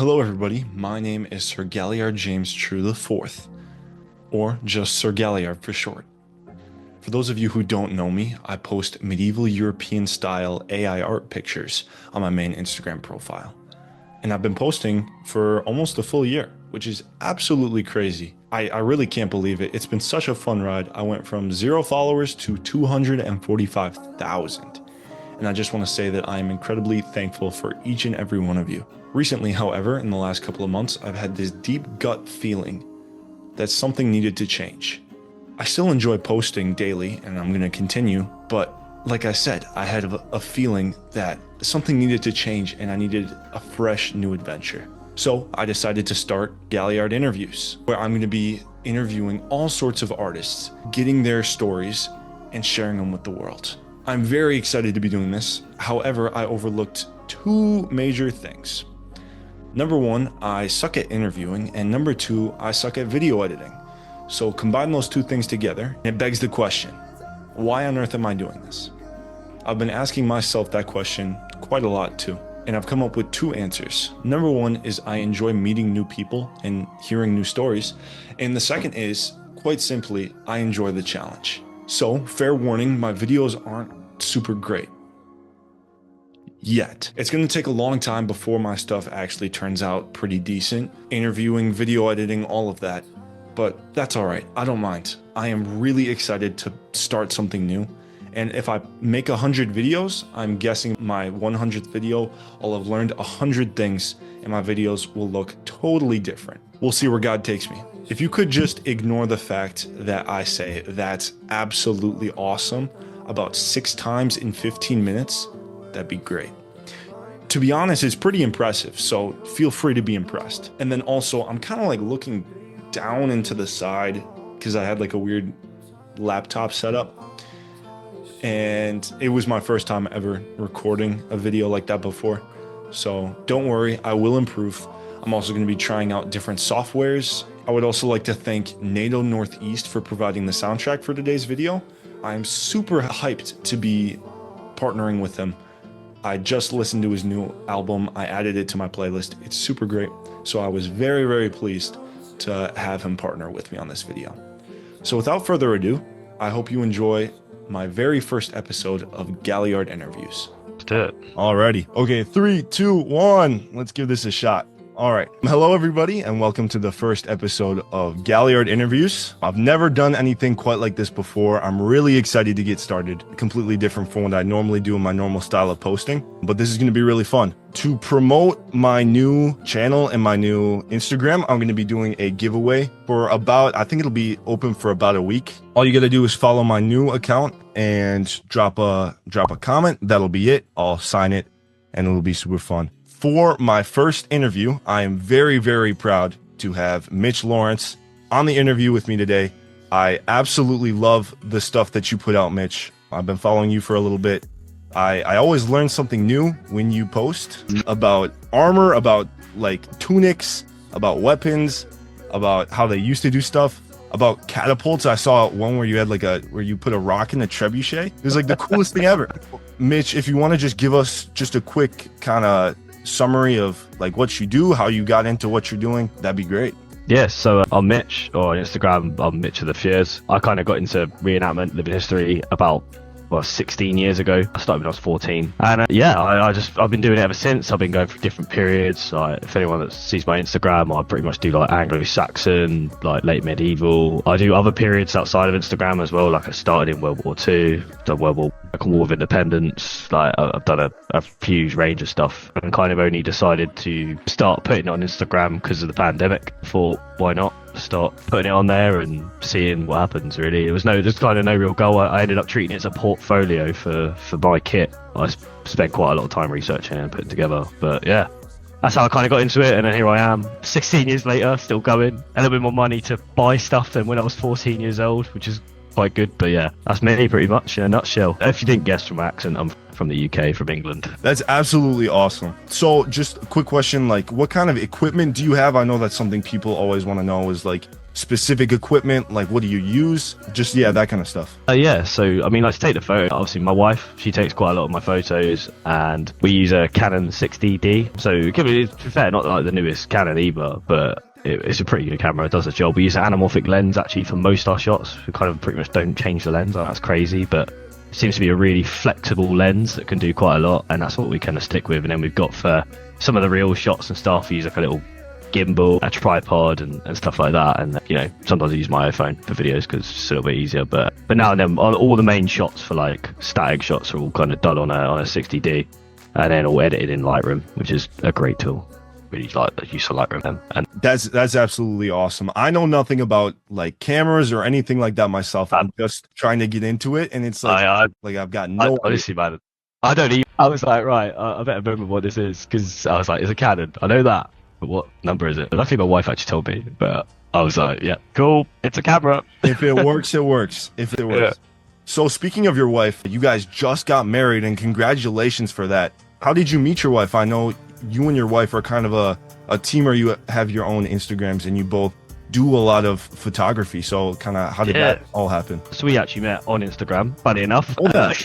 Hello everybody, my name is Sir Galliard James True IV, or just Sir Galliard for short. For those of you who don't know me, I post medieval European style AI art pictures on my main Instagram profile. And I've been posting for almost a full year, which is absolutely crazy. I really can't believe it. It's been such a fun ride. I went from 0 followers to 245,000. And I just want to say that I am incredibly thankful for each and every one of you. Recently, however, in the last couple of months, I've had this deep gut feeling that something needed to change. I still enjoy posting daily, and I'm going to continue, but like I said, I had a feeling that something needed to change and I needed a fresh new adventure. So I decided to start Galliard Interviews, where I'm going to be interviewing all sorts of artists, getting their stories and sharing them with the world. I'm very excited to be doing this. However, I overlooked two major things. Number one, I suck at interviewing, and number two, I suck at video editing. So combine those two things together, and it begs the question, why on earth am I doing this? I've been asking myself that question quite a lot too, and I've come up with two answers. Number one is I enjoy meeting new people and hearing new stories, and the second is, quite simply, I enjoy the challenge. So, fair warning, my videos aren't super great. Yet. It's going to take a long time before my stuff actually turns out pretty decent. Interviewing, video editing, all of that. But that's all right. I don't mind. I am really excited to start something new. And if I make 100 videos, I'm guessing my 100th video, I'll have learned 100 things and my videos will look totally different. We'll see where God takes me. If you could just ignore the fact that I say that's absolutely awesome about 6 times in 15 minutes, that'd be great. To be honest, it's pretty impressive, so feel free to be impressed. And then also, I'm kind of like looking down into the side because I had like a weird laptop setup. And it was my first time ever recording a video like that before. So don't worry, I will improve. I'm also going to be trying out different softwares. I would also like to thank NATO Northeast for providing the soundtrack for today's video. I'm super hyped to be partnering with him. I just listened to his new album. I added it to my playlist. It's super great. So I was very, very pleased to have him partner with me on this video. So without further ado, I hope you enjoy my very first episode of Galliard Interviews. Let's do it. Alrighty. Okay, 3, 2, 1. Let's give this a shot. All right. Hello, everybody, and welcome to the first episode of Galliard Interviews. I've never done anything quite like this before. I'm really excited to get started. Completely different from what I normally do in my normal style of posting, but this is going to be really fun. To promote my new channel and my new Instagram, I'm going to be doing a giveaway for about, I think it'll be open for about a week. All you got to do is follow my new account and drop a comment. That'll be it. I'll sign it and it'll be super fun. For my first interview, I am very, very proud to have Mitch Lawrence on the interview with me today. I absolutely love the stuff that you put out, Mitch. I've been following you for a little bit. I always learn something new when you post about armor, about like tunics, about weapons, about how they used to do stuff, about catapults. I saw one where you had where you put a rock in a trebuchet. It was like the coolest thing ever. Mitch, if you want to just give us just a quick kind of summary of like what you do, how you got into what you're doing, that'd be great. Yeah, so I'm Mitch, or on Instagram, I'm Mitch of the Fears. I kind of got into reenactment, living history about 16 years ago. I started when I was 14, and I've been doing it ever since. I've been going through different periods. If anyone that sees my Instagram, I pretty much do like Anglo-Saxon, like late medieval. I do other periods outside of Instagram as well. Like I started in World War II, done War of Independence. Like I've done a huge range of stuff, and kind of only decided to start putting it on Instagram because of the pandemic. Thought, why not start putting it on there and seeing what happens. Really, there's kind of no real goal. I ended up treating it as a portfolio for my kit. I spent quite a lot of time researching and putting together, but yeah, that's how I kind of got into it. And then here I am 16 years later, still going. A little bit more money to buy stuff than when I was 14 years old, which is quite good. But yeah, that's me pretty much in a nutshell. If you didn't guess from my accent, I'm from the UK, from England. That's absolutely awesome. So just a quick question, like what kind of equipment do you have? I know that's something people always want to know, is like specific equipment? Like, what do you use? Just, yeah, that kind of stuff. Yeah, so I mean, like to take the photo, obviously my wife, she takes quite a lot of my photos, and we use a Canon 60D. So to be fair, not like the newest Canon either, but it's a pretty good camera. It does the job. We use an anamorphic lens actually for most of our shots. We kind of pretty much don't change the lens. That's crazy, but it seems to be a really flexible lens that can do quite a lot, and that's what we kind of stick with. And then we've got for some of the real shots and stuff, we use like a little gimbal, a tripod, and stuff like that. And you know, sometimes I use my iPhone for videos because it's a little bit easier. But now and then, all the main shots for like static shots are all kind of done on a 60D, and then all edited in Lightroom, which is a great tool. Really like the use of Lightroom. And That's absolutely awesome. I know nothing about like cameras or anything like that myself. I'm just trying to get into it, and it's like I've got no honestly, man, I don't even. I was like, right, I better remember what this is, because I was like, it's a Canon. I know that, but what number is it? Luckily, my wife actually told me, but I was like, yeah, cool, it's a camera. If it works, it works. If it works. Yeah. So speaking of your wife, you guys just got married, and congratulations for that. How did you meet your wife? I know you and your wife are kind of a team, or you have your own Instagrams and you both do a lot of photography. So kind of how did that all happen? So we actually met on Instagram, funny enough.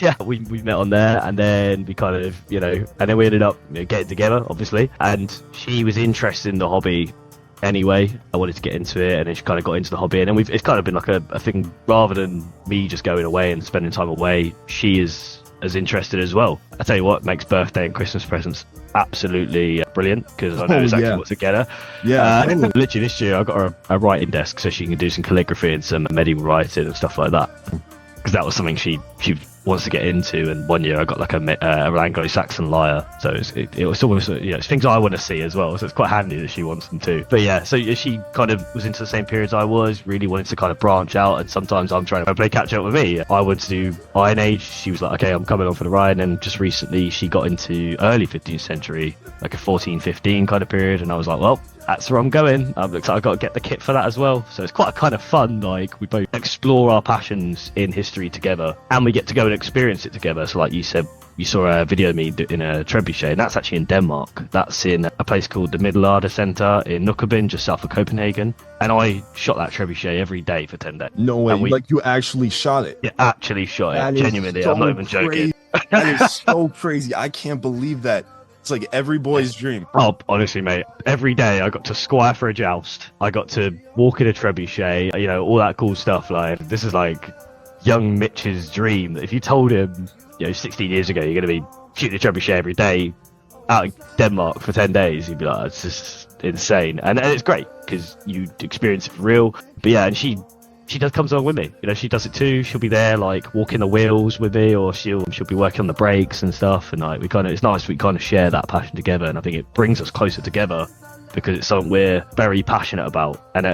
Yeah, we met on there, and then we kind of, you know, and then we ended up getting together, obviously. And she was interested in the hobby anyway. I wanted to get into it, and then she kind of got into the hobby. And then it's kind of been like a thing, rather than me just going away and spending time away, she is as interested as well. I tell you what, makes birthday and Christmas presents absolutely brilliant, because I know exactly what to get her. Literally this year I got her a writing desk so she can do some calligraphy and some medieval writing and stuff like that, because that was something she wants to get into. And one year I got like a Anglo-Saxon lyre, so it was almost, you know, it's things I want to see as well, so it's quite handy that she wants them too. But yeah, so she kind of was into the same period as I was, really wanted to kind of branch out, and sometimes I'm trying to play catch up with me. I wanted to do Iron Age, she was like, okay, I'm coming on for the ride. And just recently she got into early 15th century, like a 1415 kind of period, and I was like, well, that's where I'm going. I've got to get the kit for that as well. So it's quite a kind of fun, like we both explore our passions in history together, and we get to go and experience it together. So like you said, you saw a video of me in a trebuchet, and that's actually in Denmark. That's in a place called the Middelalder Center in Nykøbing, just south of Copenhagen. And I shot that trebuchet every day for 10 days. No way, like you actually shot it? Yeah, actually shot it, genuinely. So I'm not even joking. That is so crazy. I can't believe that. It's like every boy's dream. Oh, honestly, mate. Every day I got to squire for a joust. I got to walk in a trebuchet, you know, all that cool stuff. Like, this is like young Mitch's dream. If you told him, you know, 16 years ago, you're going to be shooting a trebuchet every day out in Denmark for 10 days, he'd be like, it's just insane. And it's great because you experience it for real. But yeah, and she comes along with me. You know, she does it too. She'll be there, like walking the wheels with me, or she'll be working on the brakes and stuff. And like it's nice. We kind of share that passion together, and I think it brings us closer together because it's something we're very passionate about. And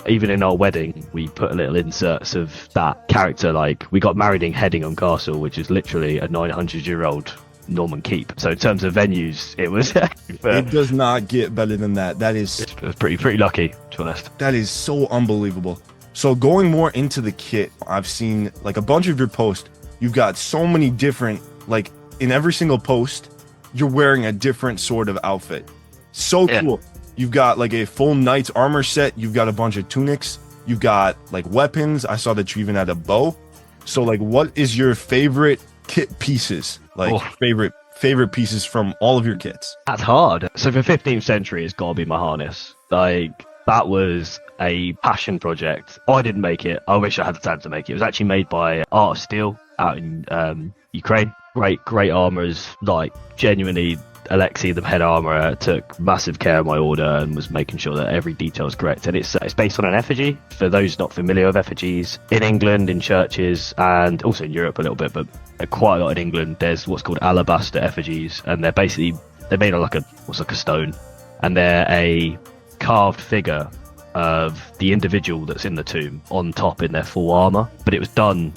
even in our wedding, we put little inserts of that character. Like we got married in Headingham Castle, which is literally a 900-year-old Norman keep. So in terms of venues, it was. It does not get better than that. That is. It was pretty lucky, to be honest. That is so unbelievable. So going more into the kit, I've seen like a bunch of your posts. You've got so many different, like in every single post, you're wearing a different sort of outfit. So cool. You've got like a full knight's armor set. You've got a bunch of tunics. You've got like weapons. I saw that you even had a bow. So like, what is your favorite kit pieces? Like favorite pieces from all of your kits? That's hard. So for 15th century, it's got to be my harness. Like that was a passion project. I didn't make it. I wish I had the time to make it. It was actually made by Art of Steel out in Ukraine. Great armors. Like genuinely, Alexei, the head armorer, took massive care of my order and was making sure that every detail is correct. And it's based on an effigy. For those not familiar with effigies, in England, in churches, and also in Europe a little bit, but quite a lot in England, there's what's called alabaster effigies, and they're made of like a stone, and they're a carved figure of the individual that's in the tomb on top in their full armor. But it was done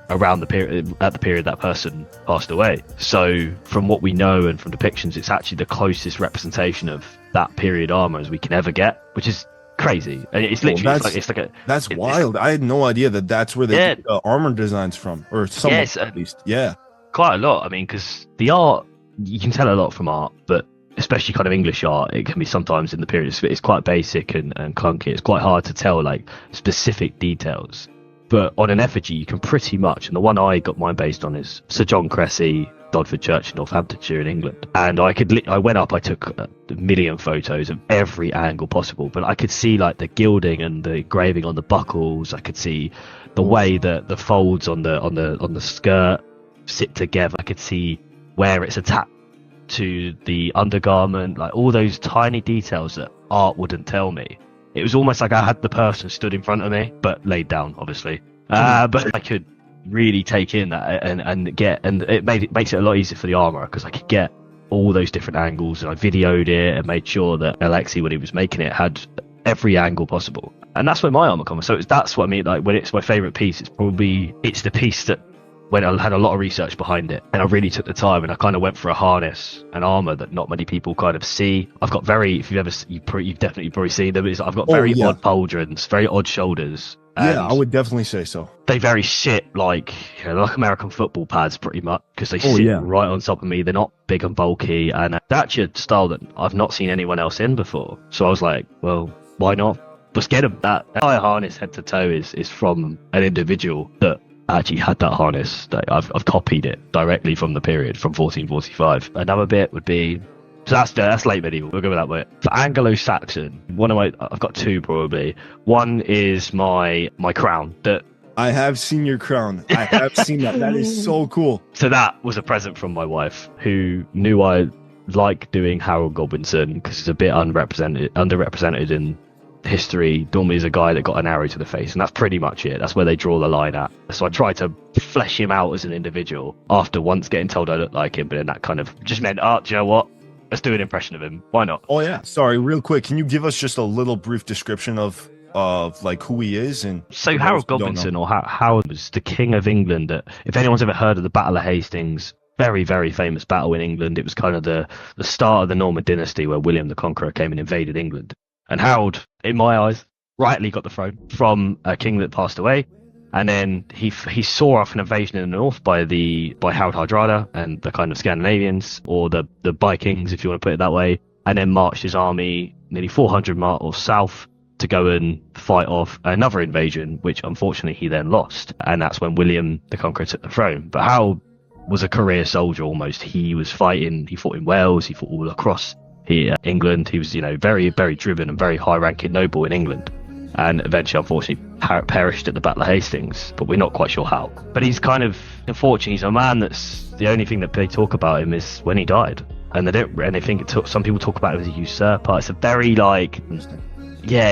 around the period that person passed away. So from what we know and from depictions, it's actually the closest representation of that period armor as we can ever get, which is crazy. And it's literally that's wild. I had no idea that's where they get armor designs from, or some at least. Yeah, quite a lot. I mean, because the art, you can tell a lot from art, but especially kind of English art, it can be sometimes in the period, it's quite basic and clunky. It's quite hard to tell like specific details. But on an effigy, you can pretty much, and the one I got mine based on is Sir John Cressy, Dodford Church in Northamptonshire in England. And I went up, I took a million photos of every angle possible, but I could see like the gilding and the engraving on the buckles. I could see the way that the folds on the skirt sit together. I could see where it's attached to the undergarment, like all those tiny details that art wouldn't tell me. It was almost like I had the person stood in front of me, but laid down, obviously. But I could really take in that and it makes it a lot easier for the armourer, because I could get all those different angles, and I videoed it and made sure that Alexei, when he was making it, had every angle possible. And that's where my armour comes. So that's what I mean. Like when it's my favourite piece, it's the piece that, when I had a lot of research behind it and I really took the time, and I kind of went for a harness and armor that not many people kind of see. I've got you've definitely probably seen them. I've got very odd pauldrons, very odd shoulders. Yeah, I would definitely say so. They very sit like, like American football pads pretty much, because they sit right on top of me. They're not big and bulky, and that's actually a style that I've not seen anyone else in before. So I was like, well, why not? Let's get them. That entire harness head to toe is from an individual that actually had that harness. I've copied it directly from the period, from 1445. Another bit would be, so that's late medieval, we'll go with that way. For Anglo-Saxon, I've got two probably. One is my crown. That I have seen your crown. I have seen that. That is so cool. So that was a present from my wife, who knew I like doing Harold Godwinson, because it's a bit underrepresented in history. Normally is a guy that got an arrow to the face, and that's pretty much it. That's where they draw the line at. So I tried to flesh him out as an individual after once getting told I looked like him, but then that kind of just meant, do you know what? Let's do an impression of him. Why not? Oh yeah. Sorry, real quick, can you give us just a little brief description of like who he is? And so Harold Godwinson, or Howard, was the King of England. If anyone's ever heard of the Battle of Hastings, very, very famous battle in England. It was kind of the start of the Norman dynasty, where William the Conqueror came and invaded England. And Harold, in my eyes, rightly got the throne from a king that passed away. And then he saw off an invasion in the north by Harald Hardrada and the kind of Scandinavians, or the Vikings, if you want to put it that way, and then marched his army nearly 400 miles south to go and fight off another invasion, which unfortunately he then lost. And that's when William the Conqueror took the throne. But Harold was a career soldier almost. He fought in Wales, he fought all across England. He was, very, very driven and very high-ranking noble in England, and eventually, unfortunately, perished at the Battle of Hastings. But we're not quite sure how. But he's kind of, unfortunately, he's a man that's, the only thing that they talk about him is when he died, and they don't. And they think some people talk about him as a usurper. It's a very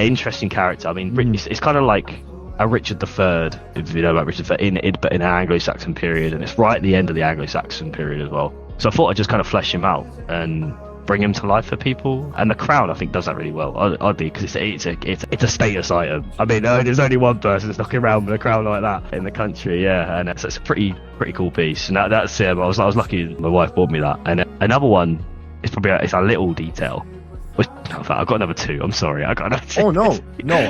interesting character. I mean, it's kind of like a Richard III, if you know about Richard III, but in an Anglo-Saxon period, and it's right at the end of the Anglo-Saxon period as well. So I thought I'd just kind of flesh him out and bring him to life for people. And the crown, I think, does that really well, oddly, because it's a status item. I mean, there's only one person that's knocking around with a crown like that in the country, and it's a pretty cool piece. And that's I was lucky my wife bought me that. And another one is probably it's a little detail. I've got another two. I'm sorry, I got another two. Oh no!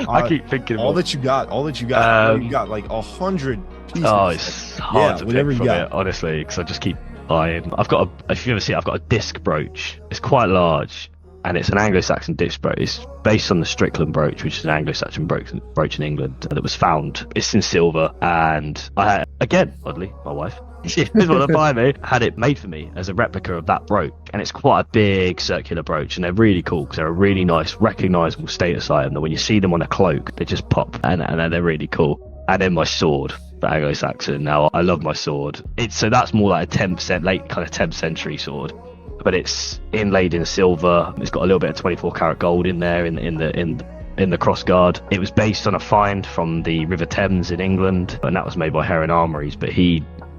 I keep thinking all that you got. You got like 100 pieces. Oh, it's hard to pick from it, honestly, because I just keep buying. If you ever see it, I've got a disc brooch. It's quite large, and it's an Anglo-Saxon disc brooch. It's based on the Strickland brooch, which is an Anglo-Saxon brooch in England that was found. It's in silver, and I had, again, oddly, my wife, she was one to buy me, had it made for me as a replica of that brooch, and it's quite a big circular brooch, and they're really cool because they're a really nice, recognisable status item that when you see them on a cloak, they just pop, and they're really cool. And then my sword, the Anglo-Saxon. Now I love my sword. So that's more like a 10% late kind of 10th century sword, but it's inlaid in silver. It's got a little bit of 24 karat gold in there in the crossguard. It was based on a find from the River Thames in England, and that was made by Heron Armories. But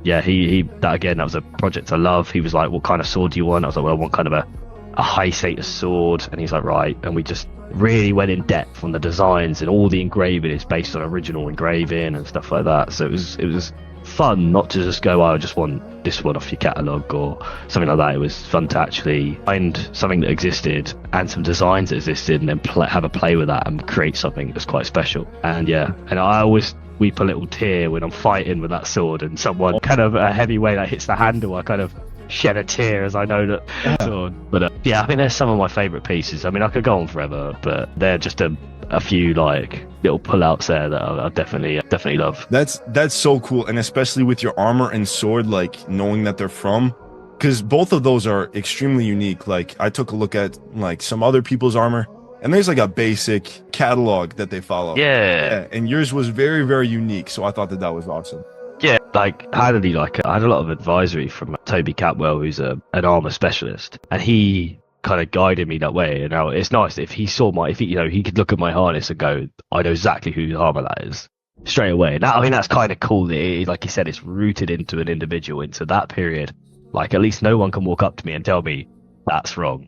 that was a project I love. He was like, what kind of sword do you want? I was like, well, I want kind of a high status sword. And he's like, right. And we just really went in depth on the designs, and all the engraving is based on original engraving and stuff like that. So it was fun not to just go, I just want this one off your catalogue or something like that. It was fun to actually find something that existed and some designs that existed, and then have a play with that and create something that's quite special. And I always weep a little tear when I'm fighting with that sword and someone kind of a heavy weight that hits the handle. I kind of shed a tear as I know that. But yeah, I think they're some of my favourite pieces. I mean, I could go on forever, but they're just a few like little pullouts there that I definitely love. That's so cool, and especially with your armor and sword, like knowing that they're from, because both of those are extremely unique. Like I took a look at like some other people's armor, and there's like a basic catalog that they follow. Yeah. And yours was very, very unique, so I thought that was awesome. Yeah, like I had a lot of advisory from Toby Catwell, who's an armor specialist, and he kind of guided me that way. And now it's nice if he saw he could look at my harness and go, I know exactly whose armor that is straight away. Now, I mean, that's kind of cool. Like you said, it's rooted into an individual, into that period. Like at least no one can walk up to me and tell me that's wrong,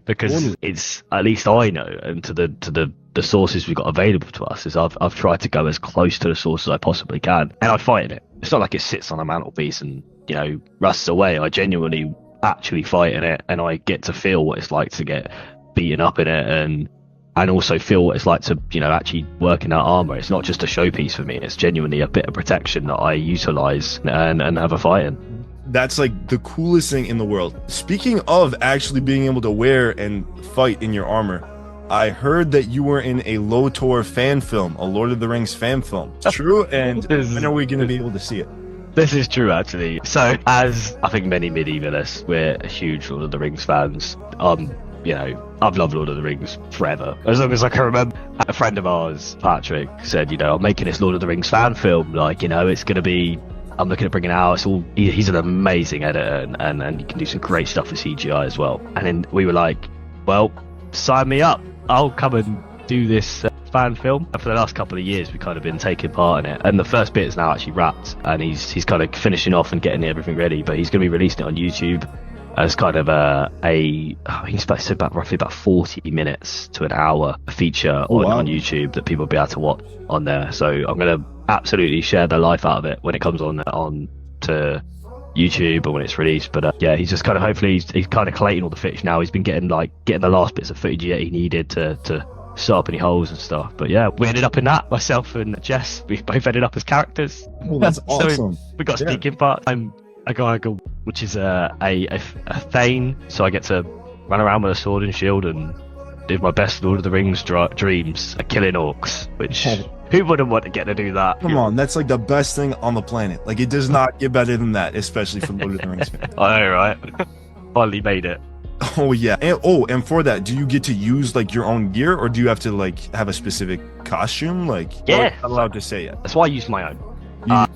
because it's, at least I know, and to the sources we've got available to us, is I've tried to go as close to the source as I possibly can, and I fight in it. It's not like it sits on a mantelpiece and rusts away. I genuinely actually fight in it, and I get to feel what it's like to get beaten up in it, and also feel what it's like to actually work in that armor. It's not just a showpiece for me. It's genuinely a bit of protection that I utilize and have a fight in. That's like the coolest thing in the world. Speaking of actually being able to wear and fight in your armor, I heard that you were in a LOTOR fan film, a Lord of the Rings fan film. True? And when are we going to be able to see it? This is true, actually. So, as I think many medievalists, we're huge Lord of the Rings fans. I've loved Lord of the Rings forever, as long as I can remember. A friend of ours, Patrick, said, I'm making this Lord of the Rings fan film. Like, it's going to be... I'm looking at bringing it out. He's an amazing editor, and he can do some great stuff with CGI as well. And then we were like, well, sign me up. I'll come and do this fan film. And for the last couple of years, we've kind of been taking part in it. And the first bit is now actually wrapped, and he's kind of finishing off and getting everything ready. But he's going to be releasing it on YouTube as kind of he's supposed to about roughly about 40 minutes to an hour feature on YouTube that people will be able to watch on there. So I'm going to absolutely share the life out of it when it comes on to YouTube or when it's released. But he's just kind of, hopefully he's kind of collating all the footage now. He's been getting the last bits of footage that he needed to start up any holes and stuff. But yeah, we ended up in that, myself and Jess. We both ended up as characters. Oh, that's awesome. So we got a speaking part. I'm a guy which is a Thane, so I get to run around with a sword and shield and live my best Lord of the Rings dreams, killing orcs, which who wouldn't want to get to do that? Come on, that's like the best thing on the planet. Like, it does not get better than that, especially for Lord of the Rings fans. I know, right? Finally made it. Oh yeah. And for that, do you get to use like your own gear, or do you have to like have a specific costume? Like, yeah, not allowed to say it. That's why I used my own.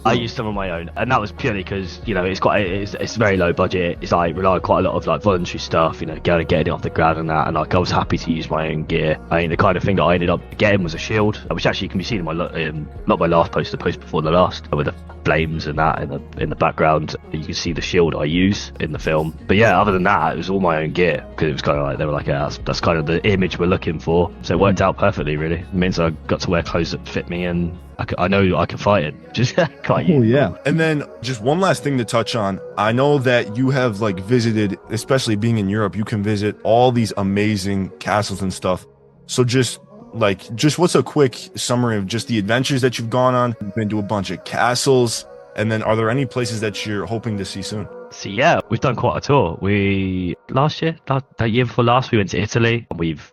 I used some of my own, and that was purely because it's very low budget. It's like rely on quite a lot of like voluntary stuff, getting it off the ground and that. And like I was happy to use my own gear. I mean, the kind of thing that I ended up getting was a shield, which actually can be seen in my not my last post, the post before the last, with the flames and that in the background. You can see the shield I use in the film. But yeah, other than that, it was all my own gear, because it was kind of like they were like, that's kind of the image we're looking for. So it worked out perfectly, really. It means I got to wear clothes that fit me, and I know I can fight it. Just quite. Oh yeah. And then just one last thing to touch on. I know that you have like visited, especially being in Europe, you can visit all these amazing castles and stuff. So just what's a quick summary of just the adventures that you've gone on? You've been to a bunch of castles, and then are there any places that you're hoping to see soon? So yeah, we've done quite a tour. That year before last, we went to Italy. We've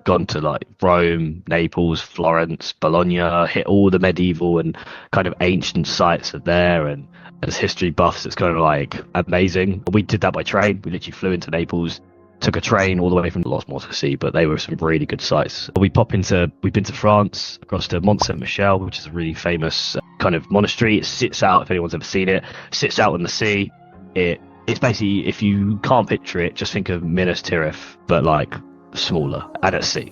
gone to like Rome, Naples, Florence, Bologna, hit all the medieval and kind of ancient sites are there. And as history buffs, it's kind of like amazing. We did that by train. We literally flew into Naples, took a train all the way from lots more to see, but they were some really good sites. We've been to France, across to Mont Saint Michel, which is a really famous kind of monastery. It sits out, if anyone's ever seen it, sits out in the sea. It's basically, if you can't picture it, just think of Minas Tirith, but like smaller and at sea.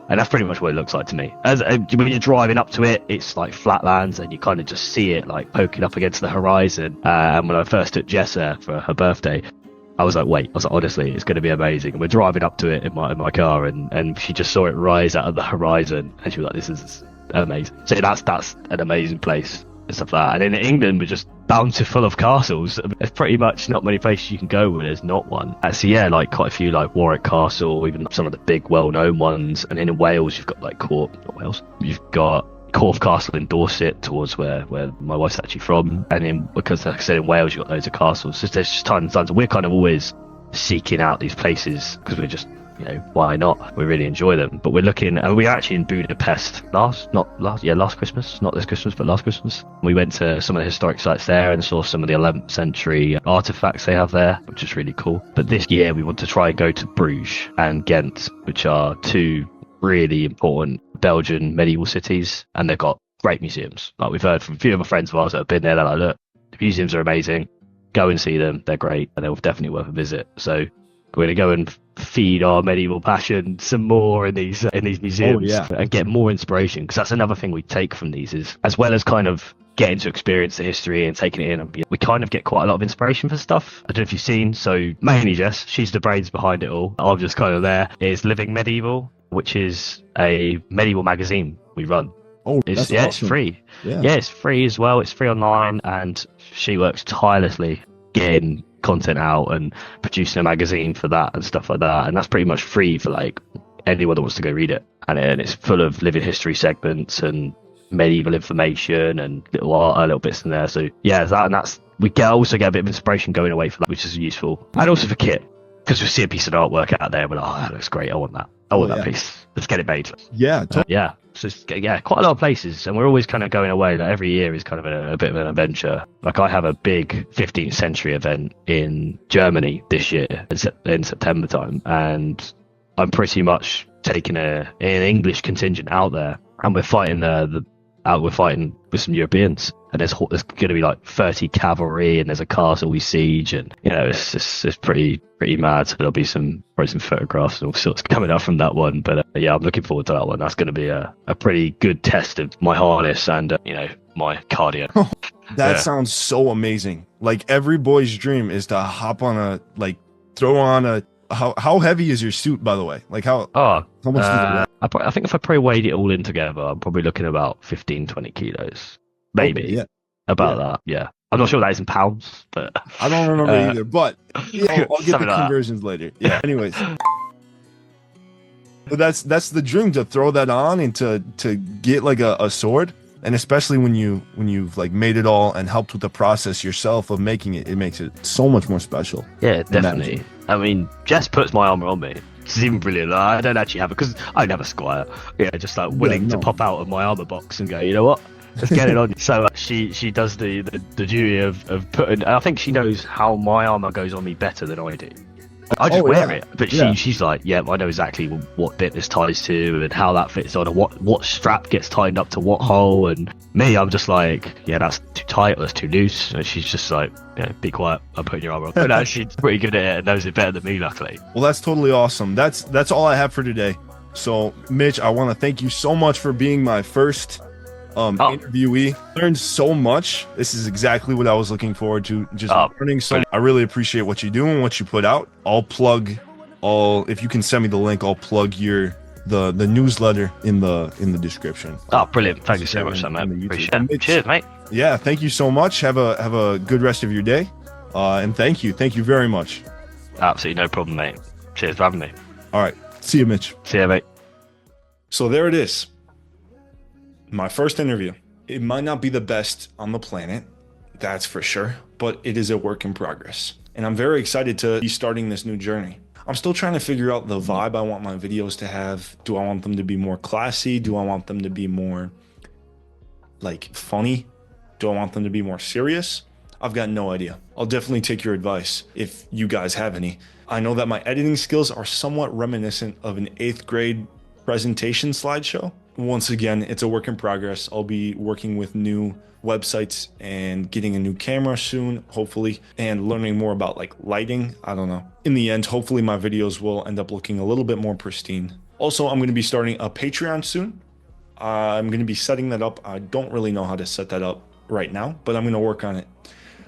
And that's pretty much what it looks like to me. When you're driving up to it, it's like flatlands, and you kind of just see it like poking up against the horizon. And when I first took Jess there for her birthday, I was like, honestly, it's going to be amazing. And we're driving up to it in my car, and she just saw it rise out of the horizon, and she was like, this is amazing. So that's an amazing place and stuff like that. And in England, we're just bountiful of castles. There's pretty much not many places you can go where there's not one. So yeah, like quite a few, like Warwick Castle, even some of the big well-known ones. And in Wales, you've got like you've got Corfe Castle in Dorset, towards where my wife's actually from, and then because like I said in Wales you got loads of castles. So there's just tons and tons. We're kind of always seeking out these places because we're just, you know, why not? We really enjoy them. But we're looking, and we're actually in Budapest last Christmas, not this Christmas, but last Christmas. We went to some of the historic sites there and saw some of the 11th century artifacts they have there, which is really cool. But this year we want to try and go to Bruges and Ghent, which are two really important Belgian medieval cities, and they've got great museums. Like, we've heard from a few of my friends of ours that have been there, they're like, look, the museums are amazing, go and see them, they're great, and they're definitely worth a visit. So we're going to go and feed our medieval passion some more in these museums and get more inspiration, because that's another thing we take from these, is as well as kind of getting to experience the history and taking it in, we kind of get quite a lot of inspiration for stuff. I don't know if you've seen, so mainly Jess, she's the brains behind it all, I'm just kind of there, is Living Medieval, which is a medieval magazine we run. That's awesome. It's free. It's free as well. It's free online, and she works tirelessly getting content out and producing a magazine for that and stuff like that, and that's pretty much free for like anyone that wants to go read it. And it's full of living history segments and medieval information and little art, little bits in there. So that's we also get a bit of inspiration going away for that, which is useful, and also for kit, because we see a piece of artwork out there and we're like, oh, that looks great, I want that. I want that piece. Let's get it made. So quite a lot of places, and we're always kind of going away. Like, every year is kind of a bit of an adventure. Like, I have a big 15th century event in Germany this year in September time, and I'm pretty much taking an English contingent out there, and we're fighting we're fighting with some Europeans, and there's going to be like 30 cavalry, and there's a castle we siege, and you know, it's pretty mad. So there'll be some photographs and all sorts coming up from that one. But I'm looking forward to that one. That's going to be a pretty good test of my harness and my cardio. That sounds so amazing. Like, every boy's dream is to hop on throw on a. How heavy is your suit, by the way? Like, how much does it weigh? I think if I probably weighed it all in together, I'm probably looking about 15-20 kilos, maybe. That. Yeah, I'm not sure that is in pounds, but I don't remember either. But I'll get the conversions later. Yeah. Anyways, but that's the dream, to throw that on and to get like a sword. And especially when you've like made it all and helped with the process yourself of making it, it makes it so much more special. Yeah, definitely. I mean, Jess puts my armor on me. It's even brilliant. I don't actually have it because I don't have a squire. Just like willing to pop out of my armor box and go, you know what? Let's get it on. So she does the duty of putting. I think she knows how my armor goes on me better than I do. I just wear it, but she's like, I know exactly what bit this ties to and how that fits on, and what strap gets tied up to what hole. And me, I'm just like, that's too tight or that's too loose. And she's just like, be quiet, I'm putting your armor on. But she's pretty good at it and knows it better than me, luckily. Well, that's totally awesome. That's all I have for today. So, Mitch, I want to thank you so much for being my first interviewee. Learned so much. This is exactly what I was looking forward to, just learning. So I really appreciate what you do and what you put out. If you can send me the link, I'll plug the newsletter in the description. Brilliant. Thank you so much, man. Appreciate it. Cheers, mate. Yeah, thank you so much. Have a good rest of your day. And thank you very much. Absolutely no problem, mate. Cheers for having me. All right. See you, Mitch. See you, mate. So there it is. My first interview. It might not be the best on the planet, that's for sure, but it is a work in progress. And I'm very excited to be starting this new journey. I'm still trying to figure out the vibe I want my videos to have. Do I want them to be more classy? Do I want them to be more like funny? Do I want them to be more serious? I've got no idea. I'll definitely take your advice if you guys have any. I know that my editing skills are somewhat reminiscent of an 8th grade presentation slideshow. Once again, it's a work in progress. I'll be working with new websites and getting a new camera soon, hopefully, and learning more about like lighting. I don't know. In the end, hopefully my videos will end up looking a little bit more pristine. Also, I'm going to be starting a Patreon soon. I'm going to be setting that up. I don't really know how to set that up right now, but I'm going to work on it.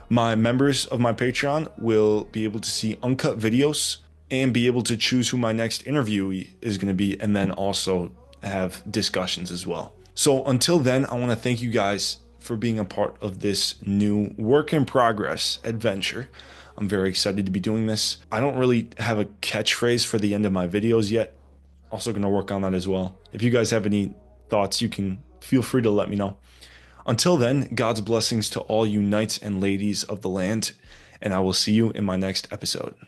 My members of my Patreon will be able to see uncut videos and be able to choose who my next interviewee is going to be, and then also have discussions as well. So until then, I want to thank you guys for being a part of this new work in progress adventure. I'm very excited to be doing this. I don't really have a catchphrase for the end of my videos yet. Also going to work on that as well. If you guys have any thoughts, you can feel free to let me know. Until then, God's blessings to all you knights and ladies of the land, and I will see you in my next episode.